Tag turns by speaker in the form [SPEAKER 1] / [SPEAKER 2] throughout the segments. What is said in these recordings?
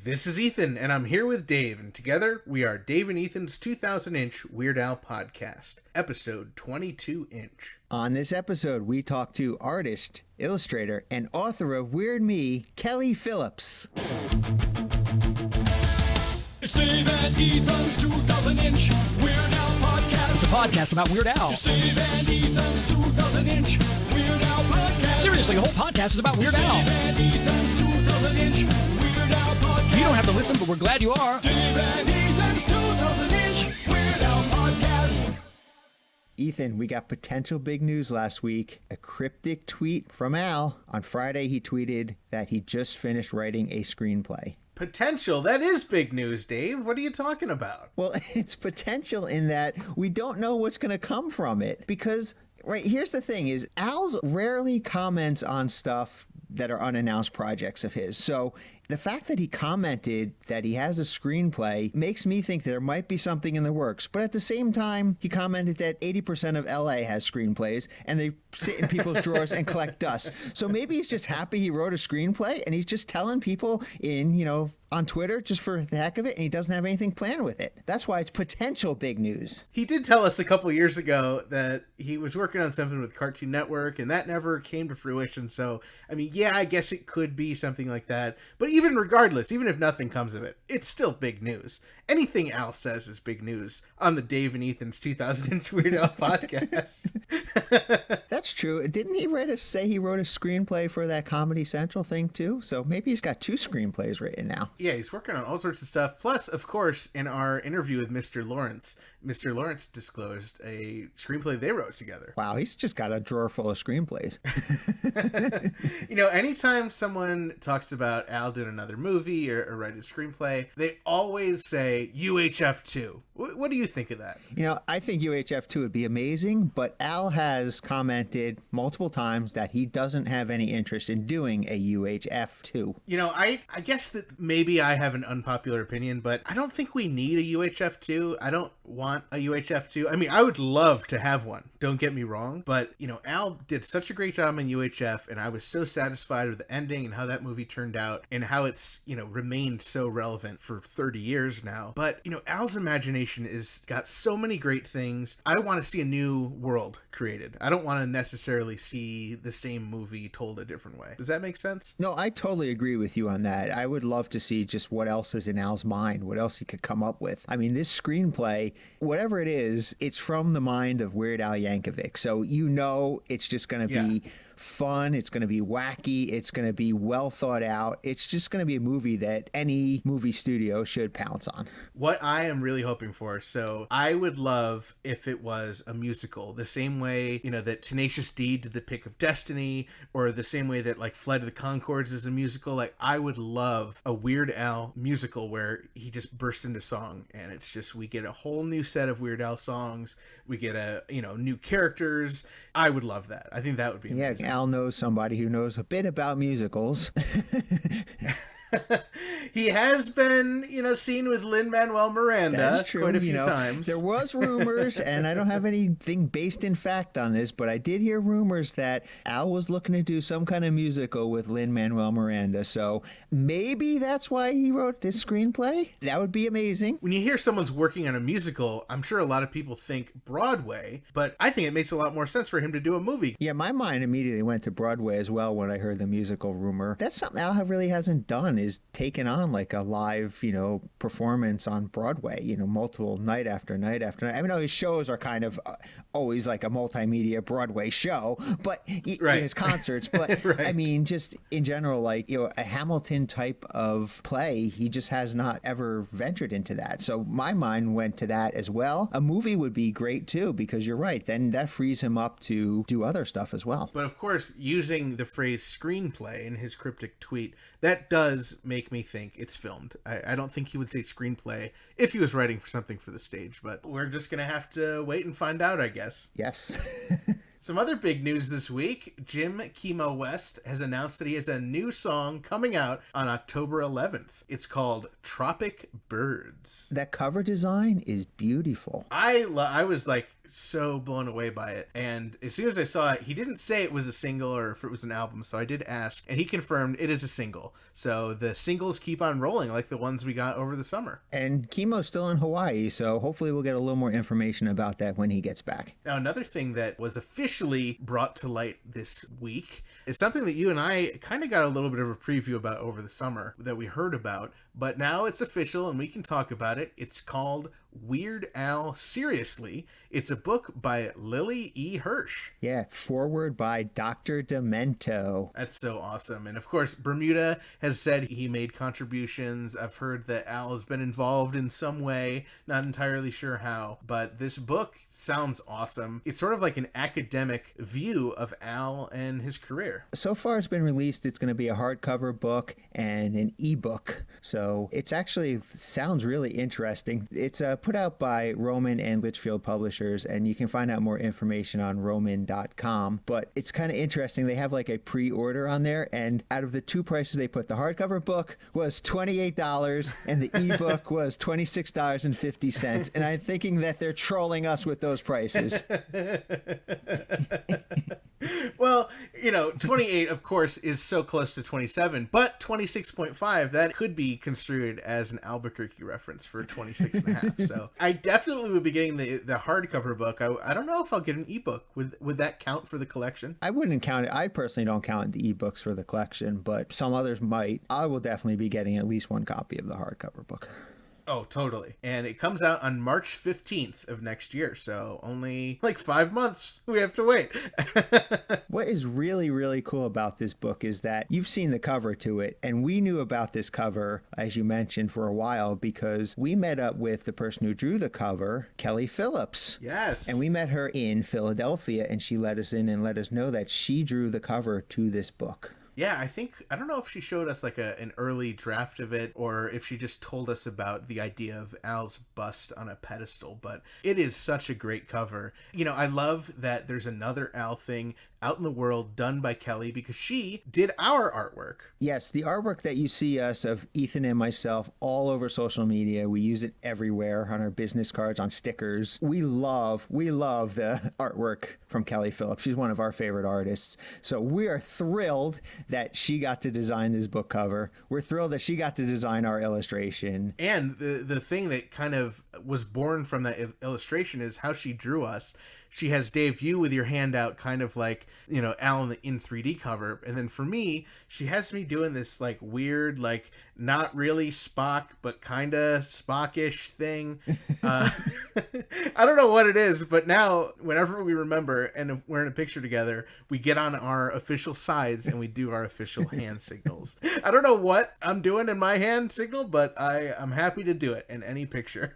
[SPEAKER 1] This is Ethan, and I'm here with Dave, and together we are Dave and Ethan's 2000-inch Weird Al podcast, episode 22-inch.
[SPEAKER 2] On this episode, we talk to artist, illustrator, and author of Weird Me, Kelly Phillips.
[SPEAKER 3] It's Dave and Ethan's 2000-inch Weird Al podcast.
[SPEAKER 4] It's a podcast about Weird Al.
[SPEAKER 3] It's Dave and Ethan's 2000-inch Weird Al podcast.
[SPEAKER 4] Seriously, the whole podcast is about Weird Al.
[SPEAKER 3] Dave and Ethan's 2000-inch Weird Al podcast.
[SPEAKER 4] You don't have to listen, but we're glad you are.
[SPEAKER 3] Dave and Ethan's 2000-inch Weird Al podcast.
[SPEAKER 2] Ethan, we got potential big news last week. A cryptic tweet from Al. On Friday, he tweeted that he just finished writing a screenplay.
[SPEAKER 1] Potential? That is big news, Dave. What are you talking about?
[SPEAKER 2] Well, it's potential in that we don't know what's going to come from it. Because, right, here's the thing is Al's rarely comments on stuff that are unannounced projects of his. So the fact that he commented that he has a screenplay makes me think there might be something in the works. But at the same time, he commented that 80% of LA has screenplays and they sit in people's drawers and collect dust. So maybe he's just happy he wrote a screenplay and he's just telling people on Twitter just for the heck of it, and he doesn't have anything planned with it. That's why it's potential big news.
[SPEAKER 1] He did tell us a couple years ago that he was working on something with Cartoon Network, and that never came to fruition. So, I mean, yeah, I guess it could be something like that. But even regardless, even if nothing comes of it, it's still big news. Anything Al says is big news on the Dave and Ethan's 2000-inch Weird Al podcast.
[SPEAKER 2] That's true. Didn't he say he wrote a screenplay for that Comedy Central thing, too? So maybe he's got two screenplays written now.
[SPEAKER 1] Yeah, he's working on all sorts of stuff. Plus, of course, in our interview with Mr. Lawrence disclosed a screenplay they wrote together.
[SPEAKER 2] Wow, he's just got a drawer full of screenplays.
[SPEAKER 1] Anytime someone talks about Al doing another movie or writing a screenplay, they always say UHF2. What do you think of that?
[SPEAKER 2] I think UHF2 would be amazing, but Al has commented multiple times that he doesn't have any interest in doing a UHF2.
[SPEAKER 1] I guess that maybe I have an unpopular opinion, but I don't think we need a UHF2. I don't want a UHF2. I mean, I would love to have one. Don't get me wrong. But, Al did such a great job in UHF, and I was so satisfied with the ending and how that movie turned out and how it's, remained so relevant for 30 years now. But, Al's imagination is got so many great things. I want to see a new world created. I don't want to necessarily see the same movie told a different way. Does that make sense?
[SPEAKER 2] No, I totally agree with you on that. I would love to see just what else is in Al's mind, what else he could come up with. I mean, this screenplay, whatever it is, it's from the mind of Weird Al Yankovic. So it's just going to be fun. It's going to be wacky. It's going to be well thought out. It's just going to be a movie that any movie studio should pounce on.
[SPEAKER 1] What I am really hoping for, so I would love if it was a musical, the same way, that Tenacious D did The Pick of Destiny, or the same way that Flight of the Conchords is a musical. I would love a Weird Al musical where he just bursts into song, and it's just, we get a whole new set of Weird Al songs. We get new characters. I would love that. I think that would be amazing.
[SPEAKER 2] Yeah, Al knows somebody who knows a bit about musicals.
[SPEAKER 1] He has been, seen with Lin-Manuel Miranda quite a few times.
[SPEAKER 2] There was rumors, and I don't have anything based in fact on this, but I did hear rumors that Al was looking to do some kind of musical with Lin-Manuel Miranda. So maybe that's why he wrote this screenplay. That would be amazing.
[SPEAKER 1] When you hear someone's working on a musical, I'm sure a lot of people think Broadway, but I think it makes a lot more sense for him to do a movie.
[SPEAKER 2] Yeah, my mind immediately went to Broadway as well when I heard the musical rumor. That's something Al really hasn't done, is taken on a live, performance on Broadway, multiple night after night after night. I mean, his shows are kind of always like a multimedia Broadway show, but his concerts, but
[SPEAKER 1] right.
[SPEAKER 2] I mean, just in general, a Hamilton type of play, he just has not ever ventured into that. So my mind went to that as well. A movie would be great too, because you're right. Then that frees him up to do other stuff as well.
[SPEAKER 1] But of course, using the phrase screenplay in his cryptic tweet, that does make me think it's filmed. I don't think he would say screenplay if he was writing for something for the stage, but we're just going to have to wait and find out, I guess.
[SPEAKER 2] Yes.
[SPEAKER 1] Some other big news this week, Jim Kimo West has announced that he has a new song coming out on October 11th. It's called Tropic Birds.
[SPEAKER 2] That cover design is beautiful.
[SPEAKER 1] I was so blown away by it. And as soon as I saw it, he didn't say it was a single or if it was an album, so I did ask, and he confirmed it is a single. So the singles keep on rolling like the ones we got over the summer.
[SPEAKER 2] And Chemo's still in Hawaii, so hopefully we'll get a little more information about that when he gets back.
[SPEAKER 1] Now, another thing that was officially brought to light this week is something that you and I kind of got a little bit of a preview about over the summer that we heard about, but now it's official and we can talk about it. It's called Weird Al Seriously. It's a book by Lily E. Hirsch.
[SPEAKER 2] Yeah, forward by Dr. Demento.
[SPEAKER 1] That's so awesome. And of course, Bermuda has said he made contributions. I've heard that Al has been involved in some way, not entirely sure how, but this book sounds awesome. It's sort of like an academic view of Al and his career.
[SPEAKER 2] So far it's been released, it's going to be a hardcover book and an ebook. So it's actually sounds really interesting. It's put out by Roman and Litchfield Publishers, and you can find out more information on roman.com. But it's kind of interesting. They have like a pre-order on there, and out of the two prices they put, the hardcover book was $28 and the ebook was $26.50. And I'm thinking that they're trolling us with those prices.
[SPEAKER 1] Well, 28, of course, is so close to 27, but 26.5, that could be construed as an Albuquerque reference for 26 and a half. So I definitely would be getting the hardcover book. I don't know if I'll get an ebook. Would that count for the collection?
[SPEAKER 2] I wouldn't count it. I personally don't count the ebooks for the collection, but some others might. I will definitely be getting at least one copy of the hardcover book.
[SPEAKER 1] Oh, totally. And it comes out on March 15th of next year. So only like 5 months we have to wait.
[SPEAKER 2] What is really, really cool about this book is that you've seen the cover to it. And we knew about this cover, as you mentioned, for a while because we met up with the person who drew the cover, Kelly Phillips.
[SPEAKER 1] Yes.
[SPEAKER 2] And we met her in Philadelphia, and she let us in and let us know that she drew the cover to this book.
[SPEAKER 1] Yeah, I don't know if she showed us like an early draft of it or if she just told us about the idea of Al's bust on a pedestal, but it is such a great cover. I love that there's another Al thing out in the world done by Kelly because she did our artwork.
[SPEAKER 2] Yes, the artwork that you see us of Ethan and myself all over social media. We use it everywhere on our business cards, on stickers. We love the artwork from Kelly Phillips. She's one of our favorite artists. So we are thrilled that she got to design this book cover. We're thrilled that she got to design our illustration.
[SPEAKER 1] And the thing that kind of was born from that illustration is how she drew us. She has Dave, you with your hand out, kind of like, Al in 3D cover. And then for me, she has me doing this like weird, like not really Spock, but kind of Spockish thing. I don't know what it is, but now whenever we remember and if we're in a picture together, we get on our official sides and we do our official hand signals. I don't know what I'm doing in my hand signal, but I'm happy to do it in any picture.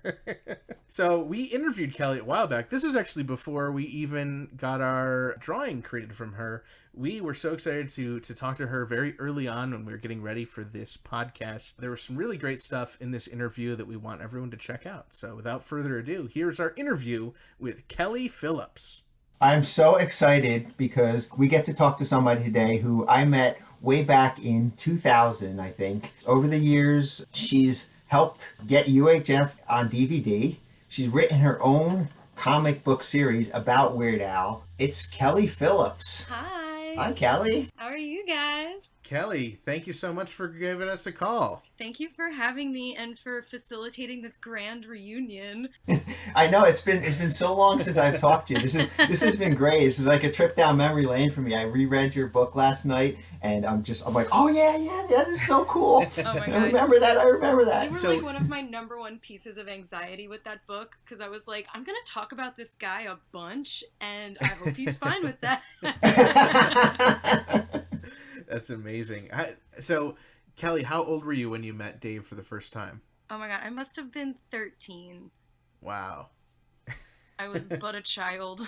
[SPEAKER 1] So we interviewed Kelly a while back. This was actually before we even got our drawing created from her. We were so excited to talk to her very early on when we were getting ready for this podcast. There was some really great stuff in this interview that we want everyone to check out. So without further ado, here's our interview with Kelly Phillips.
[SPEAKER 2] I'm so excited because we get to talk to somebody today who I met way back in 2000, I think. Over the years, she's helped get UHF on DVD. She's written her own comic book series about Weird Al. It's Kelly Phillips.
[SPEAKER 5] Hi.
[SPEAKER 2] Hi, Kelly.
[SPEAKER 5] How are you guys?
[SPEAKER 1] Kelly, thank you so much for giving us a call.
[SPEAKER 5] Thank you for having me and for facilitating this grand reunion.
[SPEAKER 2] I know it's been so long since I've talked to you. This has been great. This is like a trip down memory lane for me. I reread your book last night, and I'm like, oh yeah, this is so cool.
[SPEAKER 5] Oh my God.
[SPEAKER 2] I remember that.
[SPEAKER 5] You were like one of my number one pieces of anxiety with that book because I was like, I'm gonna talk about this guy a bunch, and I hope he's fine with that.
[SPEAKER 1] That's amazing. So, Kelly, how old were you when you met Dave for the first time?
[SPEAKER 5] Oh my God, I must have been 13.
[SPEAKER 1] Wow.
[SPEAKER 5] I was but a child.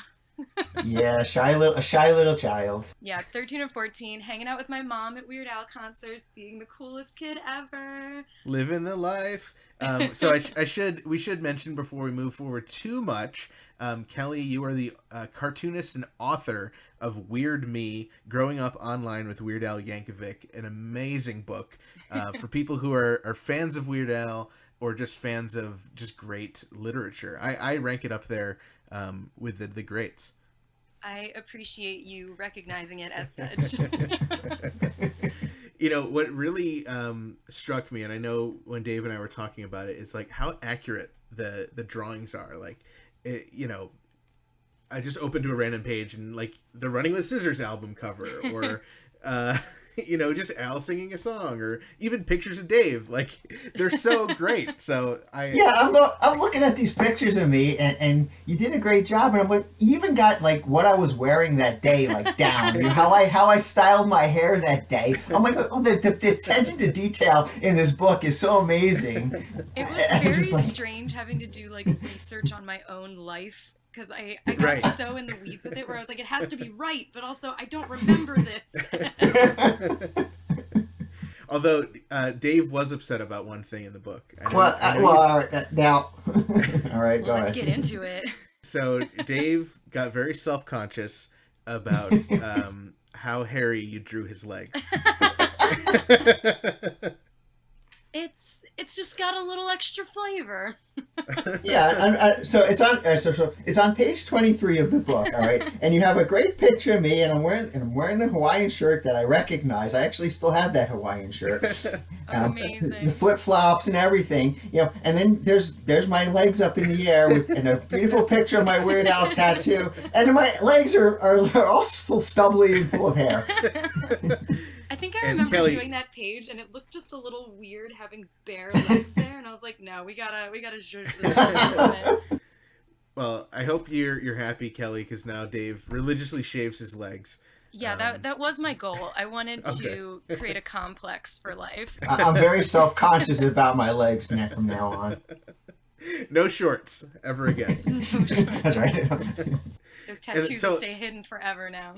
[SPEAKER 2] Yeah, a shy little child.
[SPEAKER 5] Yeah, 13 or 14, hanging out with my mom at Weird Al concerts, being the coolest kid ever.
[SPEAKER 1] Living the life. So we should mention before we move forward too much, Kelly, you are the cartoonist and author of Weird Me, Growing Up Online with Weird Al Yankovic, an amazing book for people who are fans of Weird Al or just fans of just great literature. I rank it up there with the greats.
[SPEAKER 5] I appreciate you recognizing it as such.
[SPEAKER 1] You know, what really struck me, and I know when Dave and I were talking about it, is like how accurate the drawings are. Like, you know, I just opened to a random page and like the Running with Scissors album cover, or you know, just Al singing a song, or even pictures of Dave. Like, they're so great. So
[SPEAKER 2] I'm looking at these pictures of me, and you did a great job. And I'm like, you even got like what I was wearing that day, like down. You know, how I styled my hair that day. I'm like, oh, the attention to detail in this book is so amazing.
[SPEAKER 5] It was very strange having to do like research on my own life, because I got
[SPEAKER 1] Right.
[SPEAKER 5] so in the weeds with it where I was like, it has to be right, but also I don't remember this.
[SPEAKER 1] Although Dave was upset about one thing in the book.
[SPEAKER 2] All right, now, all right, go
[SPEAKER 5] Let's
[SPEAKER 2] ahead.
[SPEAKER 5] get into it.
[SPEAKER 1] So Dave got very self-conscious about how hairy you drew his legs.
[SPEAKER 5] It's just got a little extra flavor.
[SPEAKER 2] Yeah, so it's on it's on page 23 of the book, all right. And you have a great picture of me, and I'm wearing a Hawaiian shirt that I recognize. I actually still have that Hawaiian shirt.
[SPEAKER 5] Amazing.
[SPEAKER 2] The flip flops and everything, you know. And then there's my legs up in the air and a beautiful picture of my Weird Al tattoo, and my legs are all full stubbly and full of hair.
[SPEAKER 5] I think I
[SPEAKER 1] And
[SPEAKER 5] remember
[SPEAKER 1] Kelly-
[SPEAKER 5] doing that page, and it looked just a little weird having bare legs there, and I was like, no, we gotta zhuzh this up a little bit.
[SPEAKER 1] Well, I hope you're happy, Kelly, because now Dave religiously shaves his legs.
[SPEAKER 5] Yeah, that was my goal. I wanted to create a complex for life.
[SPEAKER 2] I'm very self-conscious about my legs from now on.
[SPEAKER 1] No shorts ever again.
[SPEAKER 5] No shorts.
[SPEAKER 2] That's right.
[SPEAKER 5] Those tattoos
[SPEAKER 1] so-
[SPEAKER 5] will stay hidden forever now.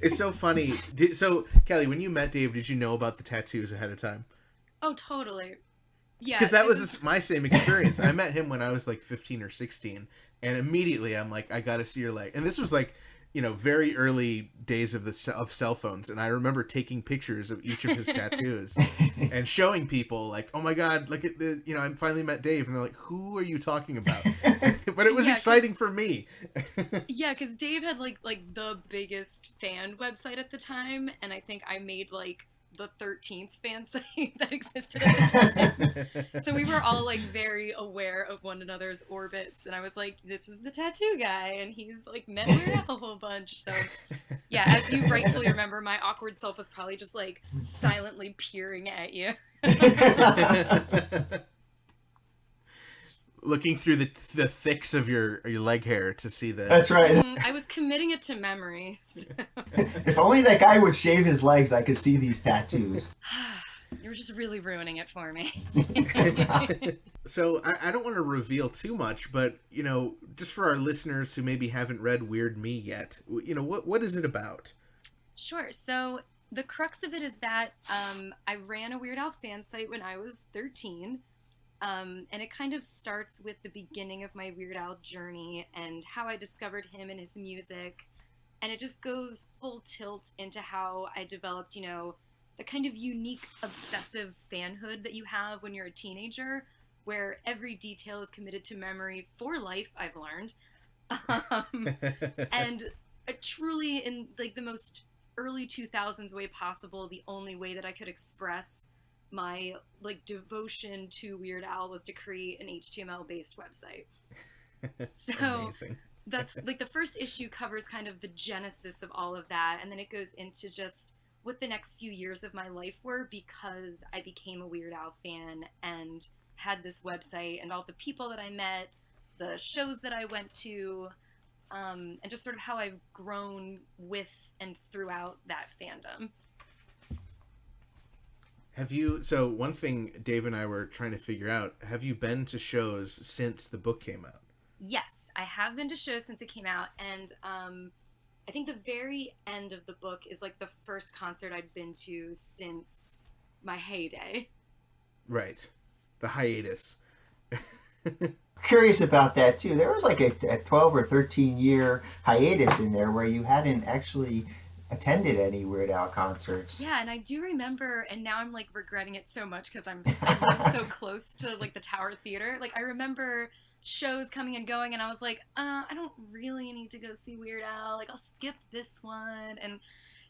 [SPEAKER 1] It's so funny. So, Kelly, when you met Dave, did you know about the tattoos ahead of time?
[SPEAKER 5] Oh, totally. Yeah.
[SPEAKER 1] Because that
[SPEAKER 5] it
[SPEAKER 1] was my same experience. I met him when I was like 15 or 16, and immediately I'm like, I got to see your leg. And this was like, you know, very early days of cell phones, and I remember taking pictures of each of his tattoos and showing people like, oh my god, look at the, you know, I finally met Dave, and they're like, who are you talking about? But it was
[SPEAKER 5] Yeah,
[SPEAKER 1] exciting
[SPEAKER 5] 'cause-
[SPEAKER 1] for me.
[SPEAKER 5] Yeah, because Dave had like the biggest fan website at the time, and I think I made like the 13th fan site that existed at the time. So we were all like very aware of one another's orbits, and I was like, this is the tattoo guy, and he's like met Weird Al a whole bunch. So yeah, as you rightfully remember, my awkward self was probably just like silently peering at you.
[SPEAKER 1] Looking through the thicks of your leg hair to see the.
[SPEAKER 2] That's right.
[SPEAKER 5] I was committing it to memory. So.
[SPEAKER 2] If only that guy would shave his legs, I could see these tattoos.
[SPEAKER 5] You were just really ruining it for me.
[SPEAKER 1] So I don't want to reveal too much, but you know, just for our listeners who maybe haven't read Weird Me yet, you know, what is it about?
[SPEAKER 5] Sure. So the crux of it is that I ran a Weird Al fan site when I was 13. And it kind of starts with the beginning of my Weird Al journey and how I discovered him and his music. And it just goes full tilt into how I developed, you know, the kind of unique obsessive fanhood that you have when you're a teenager, where every detail is committed to memory for life, I've learned. And truly, in like the most early 2000s way possible, the only way that I could express my like devotion to Weird Al was to create an HTML based website. So
[SPEAKER 1] Amazing.
[SPEAKER 5] that's like the first issue covers kind of the genesis of all of that, and then it goes into just what the next few years of my life were because I became a Weird Al fan and had this website and all the people that I met, the shows that I went to, and just sort of how I've grown with and throughout that fandom.
[SPEAKER 1] So one thing Dave and I were trying to figure out, have you been to shows since the book came out?
[SPEAKER 5] Yes, I have been to shows since it came out, and I think the very end of the book is like the first concert I'd been to since my heyday.
[SPEAKER 1] Right. The hiatus.
[SPEAKER 2] Curious about that too. There was like a 12 or 13 year hiatus in there where you hadn't actually attended any Weird Al concerts.
[SPEAKER 5] Yeah, and I do remember, and now I'm like regretting it so much because I live so close to like the Tower Theater. Like I remember shows coming and going, and I was like, I don't really need to go see Weird Al. Like, I'll skip this one. And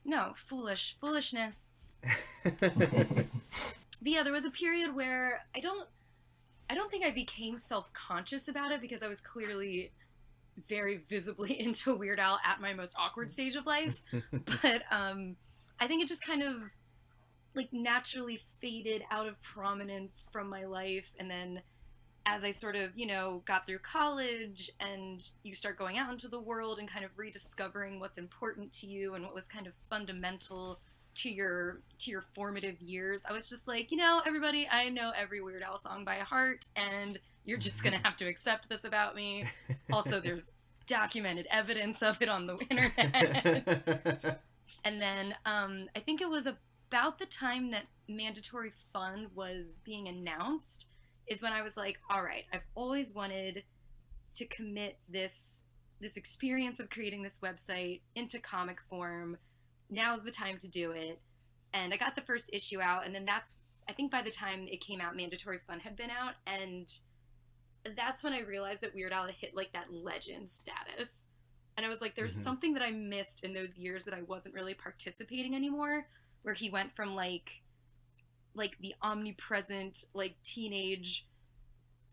[SPEAKER 5] no, foolishness. But yeah, there was a period where I don't think I became self-conscious about it, because I was clearly very visibly into Weird Al at my most awkward stage of life. But I think it just kind of like naturally faded out of prominence from my life. And then as I sort of, got through college and you start going out into the world and kind of rediscovering what's important to you and what was kind of fundamental to your formative years, I was just like, everybody, I know every Weird Al song by heart, and you're just gonna have to accept this about me. Also, there's documented evidence of it on the internet. And then I think it was about the time that Mandatory Fun was being announced is when I was like, all right, I've always wanted to commit this experience of creating this website into comic form. Now's the time to do it. And I got the first issue out, and then I think by the time it came out, Mandatory Fun had been out, and that's when I realized that Weird Al had hit like that legend status. And I was like, there's something that I missed in those years that I wasn't really participating anymore, where he went from like the omnipresent, like teenage,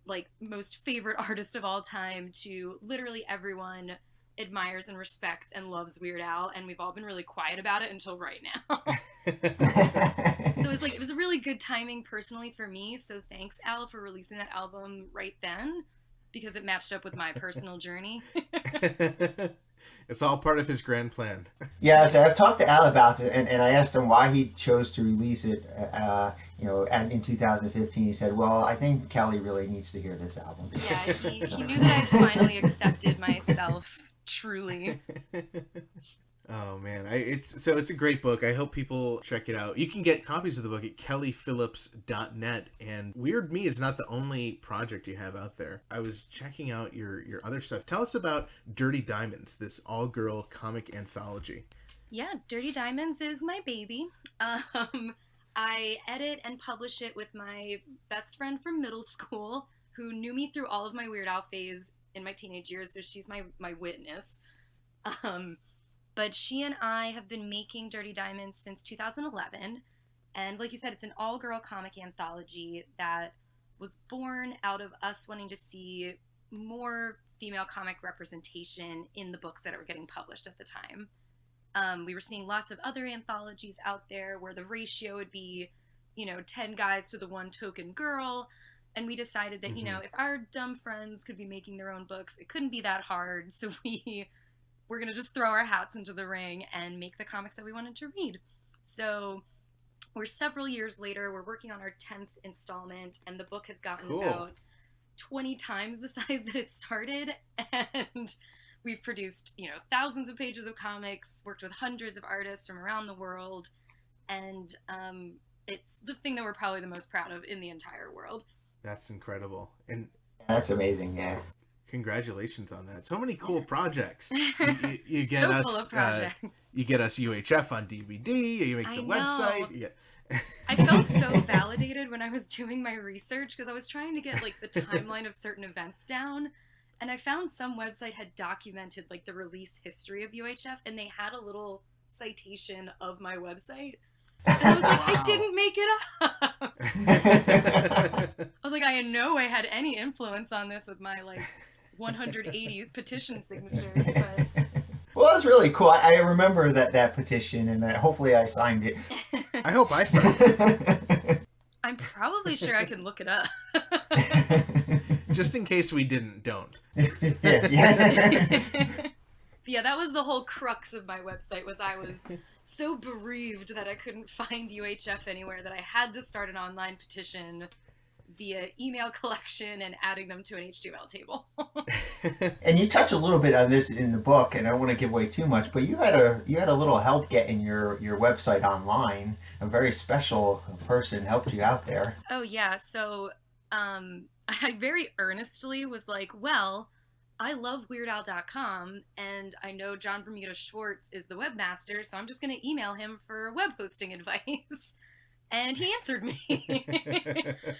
[SPEAKER 5] like most favorite artist of all time to literally everyone admires and respects and loves Weird Al, and we've all been really quiet about it until right now. So it was a really good timing personally for me. So thanks, Al, for releasing that album right then, because it matched up with my personal journey.
[SPEAKER 1] It's all part of his grand plan.
[SPEAKER 2] Yeah, so I've talked to Al about it, and I asked him why he chose to release it, in 2015. He said, well, I think Kelly really needs to hear this album.
[SPEAKER 5] Yeah, he knew that I'd finally accepted myself, truly.
[SPEAKER 1] Oh man, it's a great book. I hope people check it out. You can get copies of the book at kellyphillips.net. And Weird Me is not the only project you have out there. I was checking out your other stuff. Tell us about Dirty Diamonds, this all-girl comic anthology.
[SPEAKER 5] Yeah, Dirty Diamonds is my baby. I edit and publish it with my best friend from middle school, who knew me through all of my Weird Al phase in my teenage years, so she's my witness. But she and I have been making Dirty Diamonds since 2011. And like you said, it's an all-girl comic anthology that was born out of us wanting to see more female comic representation in the books that were getting published at the time. We were seeing lots of other anthologies out there where the ratio would be, 10 guys to the one token girl. And we decided that, if our dumb friends could be making their own books, it couldn't be that hard. So we're going to just throw our hats into the ring and make the comics that we wanted to read. So we're several years later, we're working on our 10th installment, and the book has gotten about 20 times the size that it started. And we've produced, thousands of pages of comics, worked with hundreds of artists from around the world. And it's the thing that we're probably the most proud of in the entire world.
[SPEAKER 1] That's incredible. And
[SPEAKER 2] that's amazing, yeah.
[SPEAKER 1] Congratulations on that. So many cool projects. You get
[SPEAKER 5] so
[SPEAKER 1] us
[SPEAKER 5] full of projects.
[SPEAKER 1] You get us UHF on DVD, you make the website.
[SPEAKER 5] I felt so validated when I was doing my research, because I was trying to get like the timeline of certain events down, and I found some website had documented like the release history of UHF, and they had a little citation of my website. And I was like, I didn't make it up. I was like, I in no way had any influence on this with my like 180 petition signatures. But...
[SPEAKER 2] Well, that's really cool. I remember that petition, and hopefully I signed it.
[SPEAKER 1] I hope I signed it.
[SPEAKER 5] I'm probably sure I can look it up.
[SPEAKER 1] Just in case we didn't, don't.
[SPEAKER 2] Yeah.
[SPEAKER 5] Yeah, that was the whole crux of my website, was I was so bereaved that I couldn't find UHF anywhere that I had to start an online petition via email collection and adding them to an HTML table.
[SPEAKER 2] And you touch a little bit on this in the book, and I don't want to give away too much, but you had a little help getting your website online. A very special person helped you out there.
[SPEAKER 5] Oh yeah, so I very earnestly was like, well, I love WeirdAl.com, and I know John Bermuda Schwartz is the webmaster, so I'm just going to email him for web hosting advice. And he answered me.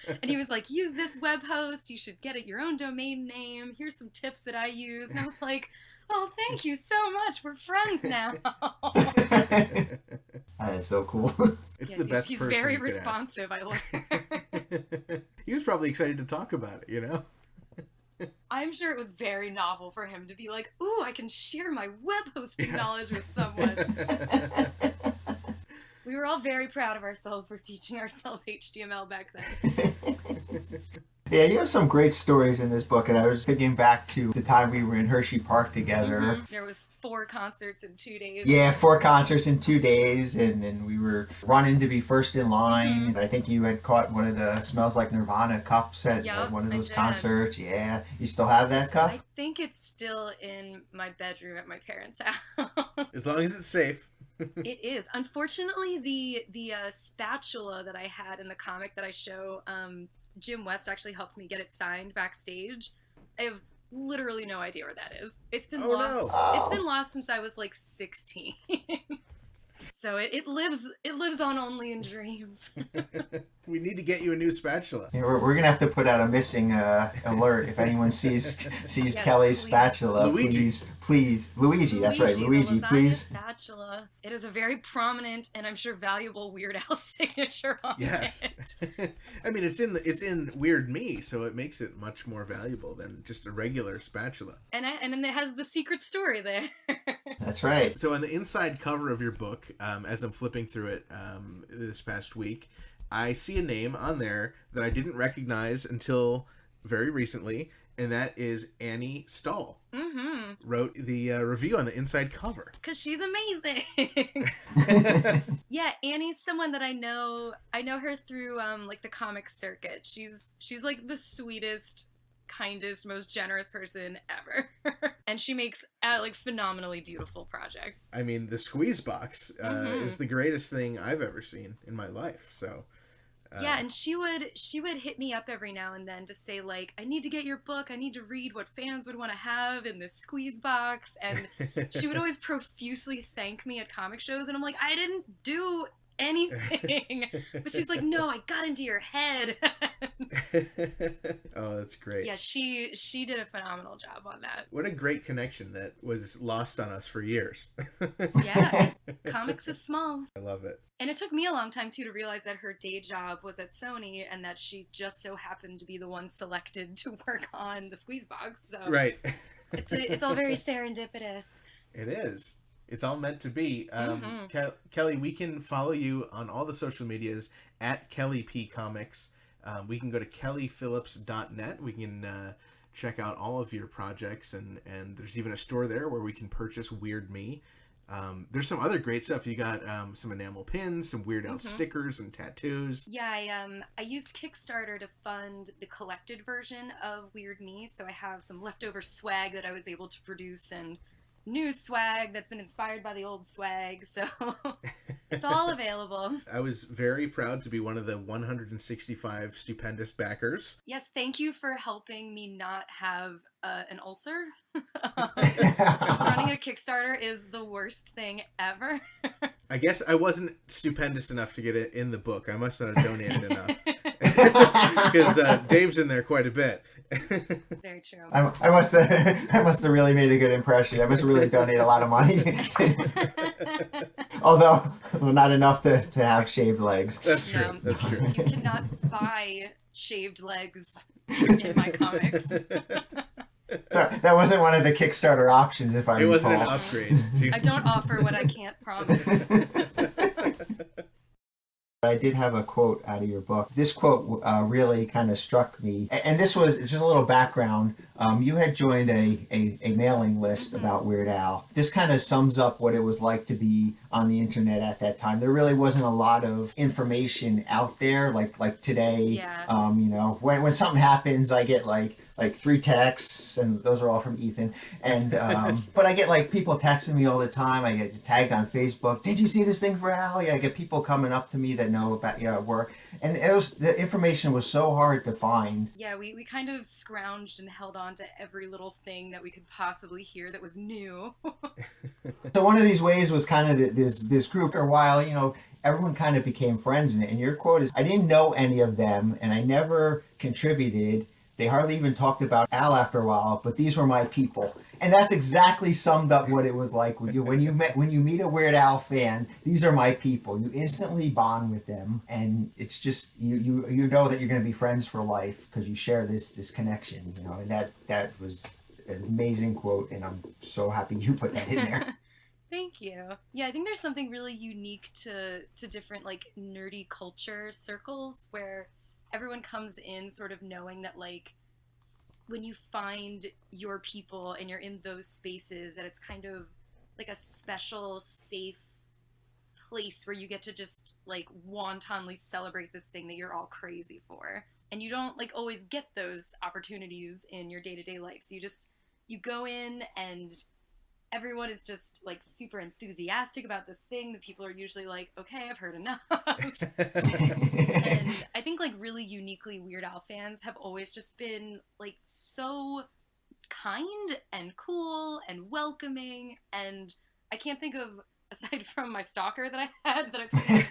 [SPEAKER 5] And he was like, use this web host. You should get it your own domain name. Here's some tips that I use. And I was like, oh, thank you so much. We're friends now.
[SPEAKER 2] That is so cool.
[SPEAKER 1] It's
[SPEAKER 5] Yes,
[SPEAKER 1] the best
[SPEAKER 5] he's
[SPEAKER 1] person
[SPEAKER 5] very
[SPEAKER 1] you could ask.
[SPEAKER 5] responsive, I learned.
[SPEAKER 1] He was probably excited to talk about it, you know?
[SPEAKER 5] I'm sure it was very novel for him to be like, ooh, I can share my web hosting knowledge with someone. We were all very proud of ourselves for teaching ourselves HTML back then.
[SPEAKER 2] Yeah, you have some great stories in this book, and I was thinking back to the time we were in Hershey Park together.
[SPEAKER 5] Mm-hmm. There was 4 concerts in 2 days.
[SPEAKER 2] Yeah, 4 concerts in 2 days, and we were running to be first in line. And I think you had caught one of the Smells Like Nirvana cups at one of those concerts. Yeah, you still have that cup?
[SPEAKER 5] I think it's still in my bedroom at my parents' house.
[SPEAKER 1] As long as it's safe.
[SPEAKER 5] It is. Unfortunately, the spatula that I had in the comic that I show, Jim West actually helped me get it signed backstage. I have literally no idea where that is. It's been lost.
[SPEAKER 2] No.
[SPEAKER 5] It's been lost since I was like 16. So it lives on only in dreams.
[SPEAKER 1] We need to get you a new spatula.
[SPEAKER 2] Yeah, we're gonna have to put out a missing alert if anyone sees
[SPEAKER 5] Yes,
[SPEAKER 2] Kelly's
[SPEAKER 5] please.
[SPEAKER 2] spatula.
[SPEAKER 1] Luigi.
[SPEAKER 2] Please, Luigi. That's right,
[SPEAKER 5] the
[SPEAKER 2] Luigi.
[SPEAKER 5] lasagna
[SPEAKER 2] Please.
[SPEAKER 5] spatula. It is a very prominent and I'm sure valuable Weird Al signature on
[SPEAKER 1] Yes.
[SPEAKER 5] it.
[SPEAKER 1] I mean, it's in Weird Me, so it makes it much more valuable than just a regular spatula.
[SPEAKER 5] And then it has the secret story there.
[SPEAKER 2] That's right.
[SPEAKER 1] So on the inside cover of your book, as I'm flipping through it this past week, I see a name on there that I didn't recognize until very recently, and that is Annie Stahl.
[SPEAKER 5] Mm-hmm.
[SPEAKER 1] Wrote the review on the inside cover.
[SPEAKER 5] Because she's amazing. Yeah, Annie's someone that I know. I know her through like the comic circuit. She's like the sweetest, kindest, most generous person ever. And she makes like phenomenally beautiful projects.
[SPEAKER 1] I mean, the squeeze box is the greatest thing I've ever seen in my life. So
[SPEAKER 5] yeah, and she would hit me up every now and then to say like, I need to get your book. I need to read what fans would want to have in this squeeze box. And she would always profusely thank me at comic shows, and I'm like, I didn't do anything. But she's like, no, I got into your head.
[SPEAKER 1] Oh, that's great.
[SPEAKER 5] Yeah, she did a phenomenal job on that.
[SPEAKER 1] What a great connection that was lost on us for years.
[SPEAKER 5] Yeah, comics is small.
[SPEAKER 1] I love it.
[SPEAKER 5] And it took me a long time too to realize that her day job was at Sony and that she just so happened to be the one selected to work on the squeeze box. So
[SPEAKER 1] Right.
[SPEAKER 5] it's all very serendipitous.
[SPEAKER 1] It is. It's all meant to be. Kelly, we can follow you on all the social medias at Kelly P Comics. We can go to kellyphillips.net. We can check out all of your projects, and there's even a store there where we can purchase Weird Me. There's some other great stuff. You got some enamel pins, some Weird Al stickers and tattoos.
[SPEAKER 5] Yeah, I used Kickstarter to fund the collected version of Weird Me, so I have some leftover swag that I was able to produce and new swag that's been inspired by the old swag, so it's all available.
[SPEAKER 1] I was very proud to be one of the 165 stupendous backers.
[SPEAKER 5] Yes, thank you for helping me not have an ulcer. Running a Kickstarter is the worst thing ever.
[SPEAKER 1] I guess I wasn't stupendous enough to get it in the book. I must not have donated enough. Because Dave's in there quite a bit.
[SPEAKER 5] It's very true.
[SPEAKER 2] I must have really made a good impression. I must have really donated a lot of money. Although not enough to have shaved legs.
[SPEAKER 1] That's true.
[SPEAKER 5] No,
[SPEAKER 1] That's true.
[SPEAKER 5] You cannot buy shaved legs in my comics.
[SPEAKER 2] That wasn't one of the Kickstarter options, if I recall.
[SPEAKER 1] It wasn't an upgrade.
[SPEAKER 5] I don't offer what I can't promise.
[SPEAKER 2] I did have a quote out of your book. This quote really kind of struck me. And this was just a little background. You had joined a mailing list about Weird Al. This kind of sums up what it was like to be on the internet at that time. There really wasn't a lot of information out there like today.
[SPEAKER 5] Yeah.
[SPEAKER 2] You know, when something happens, I get like 3 texts, and those are all from Ethan. And but I get like people texting me all the time. I get tagged on Facebook. Did you see this thing for Al? Yeah, I get people coming up to me that know about work. And the information was so hard to find.
[SPEAKER 5] Yeah, we kind of scrounged and held on to every little thing that we could possibly hear that was new.
[SPEAKER 2] So one of these ways was kind of this group for a while, you know, everyone kind of became friends in it. And your quote is, I didn't know any of them and I never contributed. They hardly even talked about Al after a while, but these were my people. And that's exactly summed up what it was like when you meet a Weird Al fan. These are my people. You instantly bond with them, and it's just you know that you're going to be friends for life because you share this connection. You know, and that was an amazing quote, and I'm so happy you put that in there.
[SPEAKER 5] Thank you. Yeah, I think there's something really unique to different like nerdy culture circles where everyone comes in sort of knowing that like when you find your people and you're in those spaces that it's kind of like a special safe place where you get to just like wantonly celebrate this thing that you're all crazy for, and you don't like always get those opportunities in your day-to-day life, so you go in and everyone is just like super enthusiastic about this thing. The people are usually like, okay, I've heard enough. And I think like really uniquely Weird Al fans have always just been like so kind and cool and welcoming, and I can't think of, aside from my stalker that I had that I put in the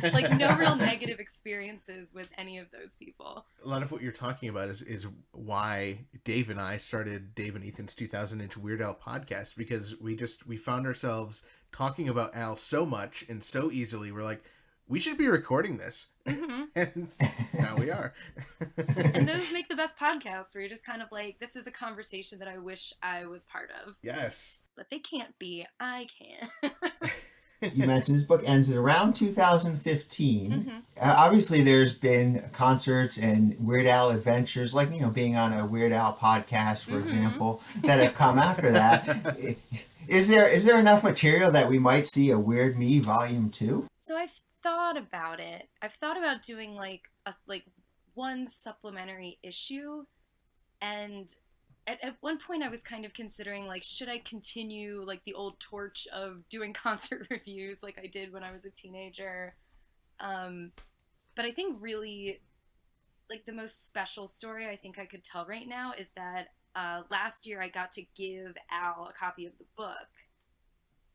[SPEAKER 5] book, like no real negative experiences with any of those people.
[SPEAKER 1] A lot of what you're talking about is why Dave and I started Dave and Ethan's 2000-inch Weird Al podcast, because we found ourselves talking about Al so much and so easily. We're like, we should be recording this. Mm-hmm. And now we are.
[SPEAKER 5] And those make the best podcasts where you're just kind of like, this is a conversation that I wish I was part of.
[SPEAKER 1] Yes.
[SPEAKER 5] But they can't be. I can.
[SPEAKER 2] You mentioned this book ends at around 2015. Mm-hmm. Obviously, there's been concerts and Weird Al adventures, like, you know, being on a Weird Al podcast, for example, that have come after that. Is there enough material that we might see a Weird Me Volume 2?
[SPEAKER 5] So I've thought about it. I've thought about doing like one supplementary issue, and at one point I was kind of considering like, should I continue like the old torch of doing concert reviews like I did when I was a teenager, but I think really like the most special story I think I could tell right now is that last year I got to give Al a copy of the book.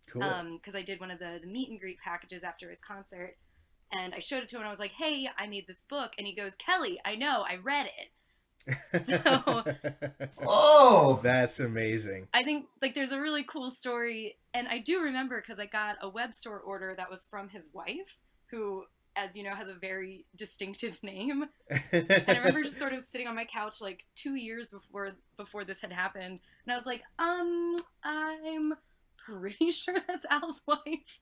[SPEAKER 5] Cool. Because I did one of the meet and greet packages after his concert, and I showed it to him and I was like, hey, I made this book, and he goes, Kelly, I know, I read it. So
[SPEAKER 2] oh,
[SPEAKER 1] that's amazing.
[SPEAKER 5] I think like there's a really cool story, and I do remember because I got a web store order that was from his wife, who, as you know, has a very distinctive name. And I remember just sort of sitting on my couch like 2 years before this had happened, and I was like, I'm pretty sure that's Al's wife.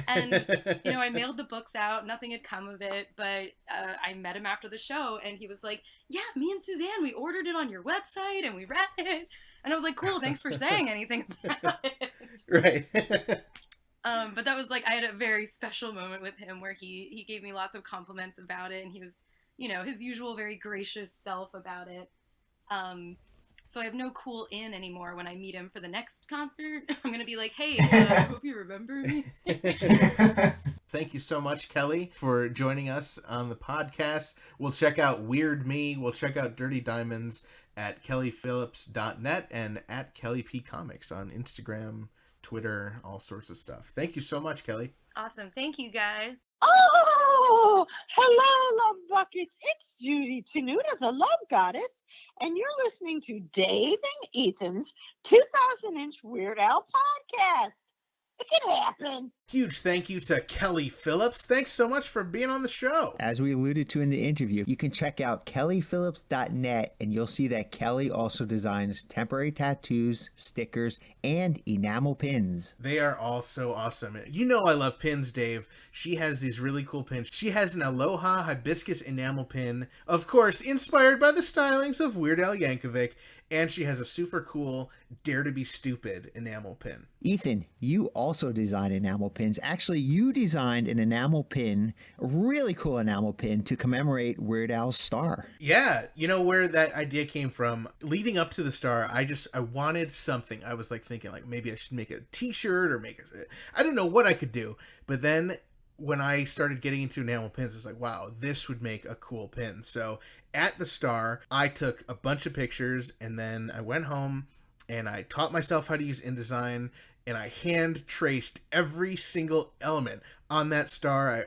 [SPEAKER 5] And, you know, I mailed the books out. Nothing had come of it, but I met him after the show, and he was like, yeah, me and Suzanne, we ordered it on your website, and we read it. And I was like, cool, thanks for saying anything about it.
[SPEAKER 1] Right.
[SPEAKER 5] But that was like, I had a very special moment with him where he gave me lots of compliments about it, and he was, you know, his usual very gracious self about it. So I have no cool in anymore when I meet him for the next concert. I'm going to be like, hey, I hope you remember me.
[SPEAKER 1] Thank you so much, Kelly, for joining us on the podcast. We'll check out Weird Me. We'll check out Dirty Diamonds at kellyphillips.net and at Kelly P Comics on Instagram, Twitter, all sorts of stuff. Thank you so much, Kelly.
[SPEAKER 5] Awesome. Thank you, guys.
[SPEAKER 6] Oh, hello, love buckets. It's Judy Tenuta, the love goddess, and you're listening to Dave and Ethan's 2000-inch Weird Al podcast. It can happen.
[SPEAKER 1] Huge thank you to Kelly Phillips. Thanks so much for being on the show.
[SPEAKER 2] As we alluded to in the interview, you can check out kellyphillips.net, and you'll see that Kelly also designs temporary tattoos, stickers, and enamel pins.
[SPEAKER 1] They are all so awesome. You know I love pins, Dave. She has these really cool pins. She has an Aloha Hibiscus enamel pin, of course, inspired by the stylings of Weird Al Yankovic, and she has a super cool Dare to be Stupid enamel pin.
[SPEAKER 2] Ethan, you also design enamel pins. Actually, you designed an enamel pin, a really cool enamel pin, to commemorate Weird Al's star.
[SPEAKER 1] Yeah, you know where that idea came from? Leading up to the star, I wanted something. I was like thinking like maybe I should make a t-shirt or I don't know what I could do. But then when I started getting into enamel pins, it's like, wow, this would make a cool pin. So at the star, I took a bunch of pictures, and then I went home and I taught myself how to use InDesign, and I hand traced every single element on that star.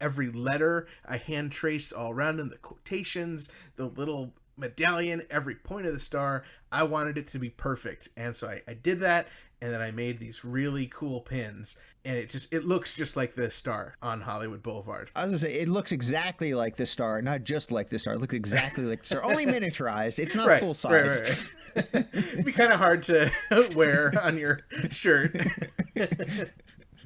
[SPEAKER 1] Every letter I hand traced all around in the quotations, the little medallion, every point of the star. I wanted it to be perfect, and so I did that, and then I made these really cool pins, and it looks just like the star on Hollywood Boulevard.
[SPEAKER 2] I was gonna say, it looks exactly like the star, not just like the star. It looks exactly like the star, only miniaturized. It's not full size.
[SPEAKER 1] Right. It'd be kind of hard to wear on your shirt.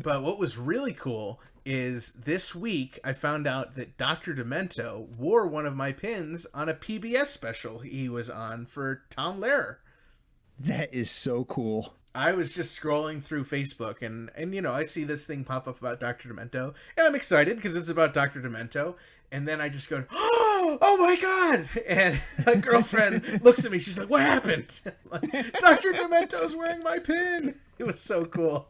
[SPEAKER 1] But what was really cool is this week I found out that Dr. Demento wore one of my pins on a PBS special he was on for Tom Lehrer.
[SPEAKER 2] That is so cool.
[SPEAKER 1] I was just scrolling through Facebook and I see this thing pop up about Dr. Demento, and I'm excited because it's about Dr. Demento, and then I just go, oh my God! And my girlfriend looks at me, she's like, what happened? Like, Dr. Demento's wearing my pin! It was so cool.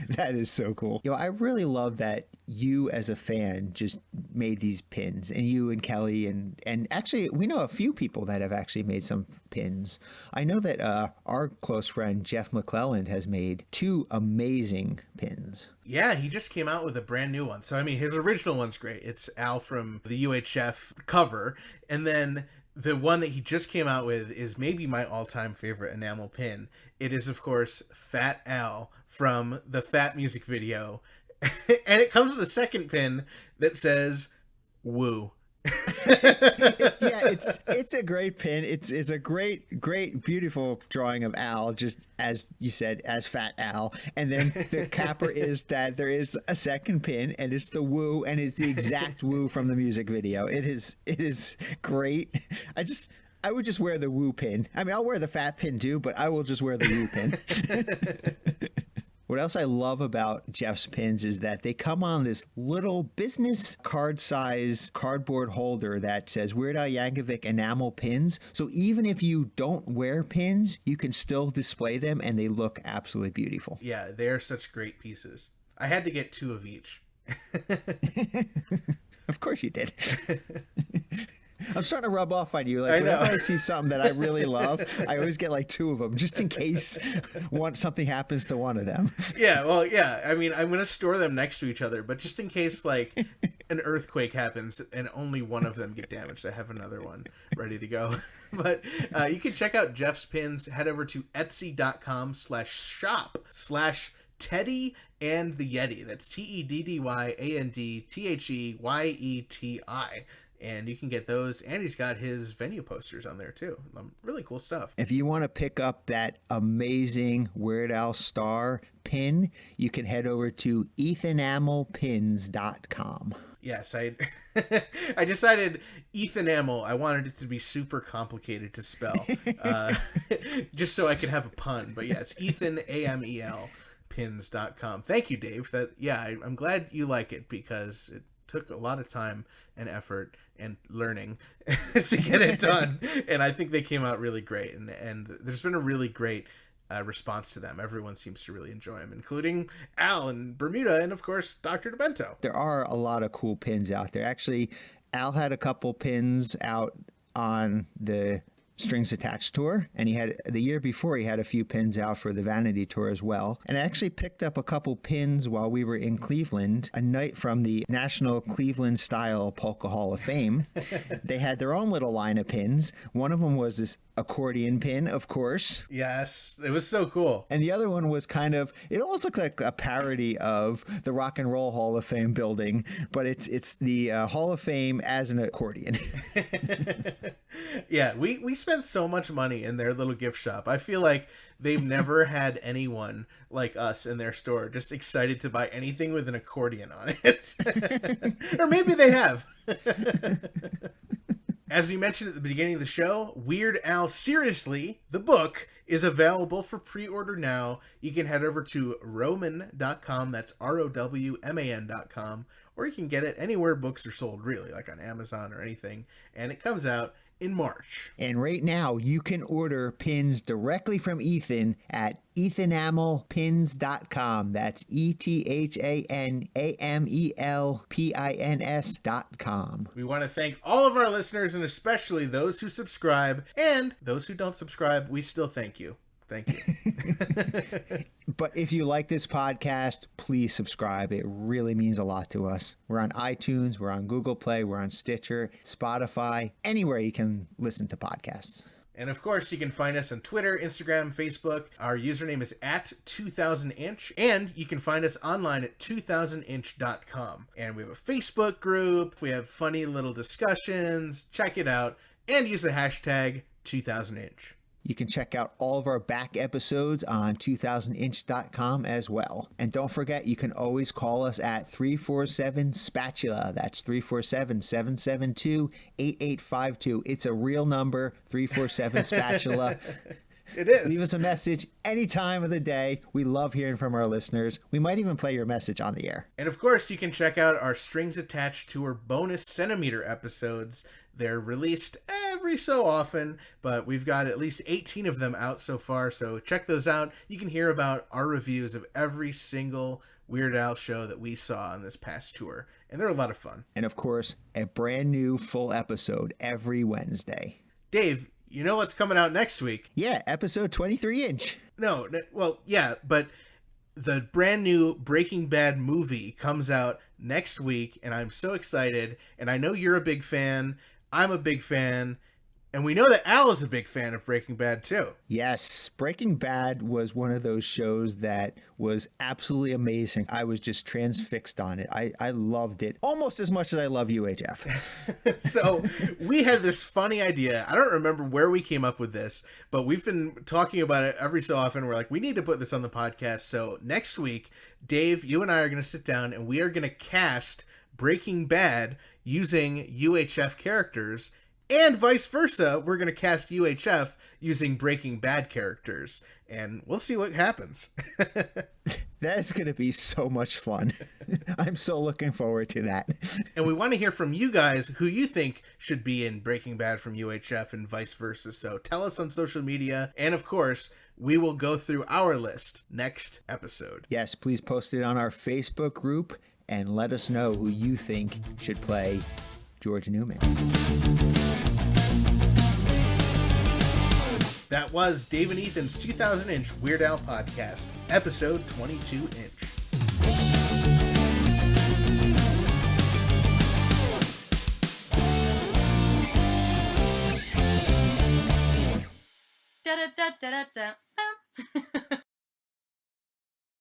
[SPEAKER 2] That is so cool. I really love that you as a fan just made these pins, and you and Kelly and actually we know a few people that have actually made some pins. I know that our close friend Jeff McClelland has made 2 amazing pins.
[SPEAKER 1] Yeah, he just came out with a brand new one. So, I mean, his original one's great. It's Al from the UHF cover, and then the one that he just came out with is maybe my all-time favorite enamel pin. It is, of course, Fat Al from the Fat music video. And it comes with a second pin that says, woo.
[SPEAKER 2] It's a great pin. It's a great, beautiful drawing of Al, just as you said, as Fat Al. And then the capper is that there is a second pin, and it's the woo, and it's the exact woo from the music video. It is great. I would just wear the woo pin. I mean, I'll wear the fat pin too, but I will just wear the woo pin. What else I love about Jeff's pins is that they come on this little business card size cardboard holder that says Weird Al Yankovic enamel pins. So even if you don't wear pins, you can still display them and they look absolutely beautiful.
[SPEAKER 1] Yeah, they are such great pieces. I had to get 2 of each.
[SPEAKER 2] Of course you did. I'm starting to rub off on you. Like, whenever I see something that I really love, I always get like 2 of them, just in case something happens to one of them.
[SPEAKER 1] Yeah, well, yeah. I mean, I'm going to store them next to each other, but just in case, like, an earthquake happens and only one of them get damaged, I have another one ready to go. But you can check out Jeff's pins. Head over to etsy.com/shop/Teddy and the Yeti. That's TEDDYANDTHEYETI. And you can get those, and he's got his venue posters on there too. Really cool stuff.
[SPEAKER 2] If you want to pick up that amazing Weird Al star pin, you can head over to ethanamelpins.com.
[SPEAKER 1] Yes, I decided Ethanamel, I wanted it to be super complicated to spell, just so I could have a pun. But yeah, it's Ethan, AMEL, pins.com. Thank you, Dave. I'm glad you like it, because it took a lot of time and effort and learning to get it done, and I think they came out really great, and there's been a really great response to them. Everyone seems to really enjoy them, including Al and Bermuda, and of course Dr. Demento.
[SPEAKER 2] There are a lot of cool pins out there. Actually, Al had a couple pins out on the Strings Attached tour, and he had the year before he had a few pins out for the Vanity tour as well. And I actually picked up a couple pins while we were in Cleveland, a night from the National Cleveland Style Polka Hall of Fame. They had their own little line of pins. One of them was this accordion pin, of course.
[SPEAKER 1] Yes, it was so cool.
[SPEAKER 2] And the other one was it almost looked like a parody of the Rock and Roll Hall of Fame building, but it's the Hall of Fame as an accordion.
[SPEAKER 1] Yeah, we spent so much money in their little gift shop. I feel like they've never had anyone like us in their store just excited to buy anything with an accordion on it. Or maybe they have. As we mentioned at the beginning of the show, Weird Al Seriously, the book, is available for pre-order now. You can head over to roman.com, that's ROWMAN.com, or you can get it anywhere books are sold, really, like on Amazon or anything. And it comes out in March.
[SPEAKER 2] And right now, you can order pins directly from Ethan at ethanamelpins.com. That's ETHANAMELPINS.com.
[SPEAKER 1] We want to thank all of our listeners, and especially those who subscribe, and those who don't subscribe, we still thank you. Thank you.
[SPEAKER 2] But if you like this podcast, please subscribe. It really means a lot to us. We're on iTunes, we're on Google Play, we're on Stitcher, Spotify, anywhere you can listen to podcasts.
[SPEAKER 1] And of course, you can find us on Twitter, Instagram, Facebook. Our username is at 2000inch. And you can find us online at 2000inch.com. And we have a Facebook group. We have funny little discussions. Check it out. And use the hashtag 2000inch.
[SPEAKER 2] You can check out all of our back episodes on 2000inch.com as well. And don't forget, you can always call us at 347-SPATULA. That's 347-772-8852. It's a real number, 347-SPATULA.
[SPEAKER 1] It is.
[SPEAKER 2] Leave us a message any time of the day. We love hearing from our listeners. We might even play your message on the air.
[SPEAKER 1] And of course, you can check out our Strings Attached Tour bonus centimeter episodes. They're released every so often, but we've got at least 18 of them out so far, so check those out. You can hear about our reviews of every single Weird Al show that we saw on this past tour, and they're a lot of fun.
[SPEAKER 2] And of course, a brand new full episode every Wednesday.
[SPEAKER 1] Dave, you know what's coming out next week?
[SPEAKER 2] Yeah, episode 23-inch.
[SPEAKER 1] No, well, yeah, but the brand new Breaking Bad movie comes out next week, and I'm so excited, and I know you're a big fan. I'm a big fan, and we know that Al is a big fan of Breaking Bad too.
[SPEAKER 2] Yes, Breaking Bad was one of those shows that was absolutely amazing. I was just transfixed on it. I loved it almost as much as I love UHF.
[SPEAKER 1] So we had this funny idea. I don't remember where we came up with this, but we've been talking about it every so often. We're like, we need to put this on the podcast. So next week, Dave, you and I are going to sit down and we are going to cast Breaking Bad using UHF characters, and vice versa. We're going to cast UHF using Breaking Bad characters, and we'll see what happens.
[SPEAKER 2] That's going to be so much fun. I'm so looking forward to that.
[SPEAKER 1] And we want to hear from you guys who you think should be in Breaking Bad from UHF and vice versa. So tell us on social media, and of course, we will go through our list next episode.
[SPEAKER 2] Yes, please post it on our Facebook group and let us know who you think should play George Newman.
[SPEAKER 1] That was Dave and Ethan's 2000-inch Weird Al podcast, episode 22-inch.
[SPEAKER 5] Da da da da da da.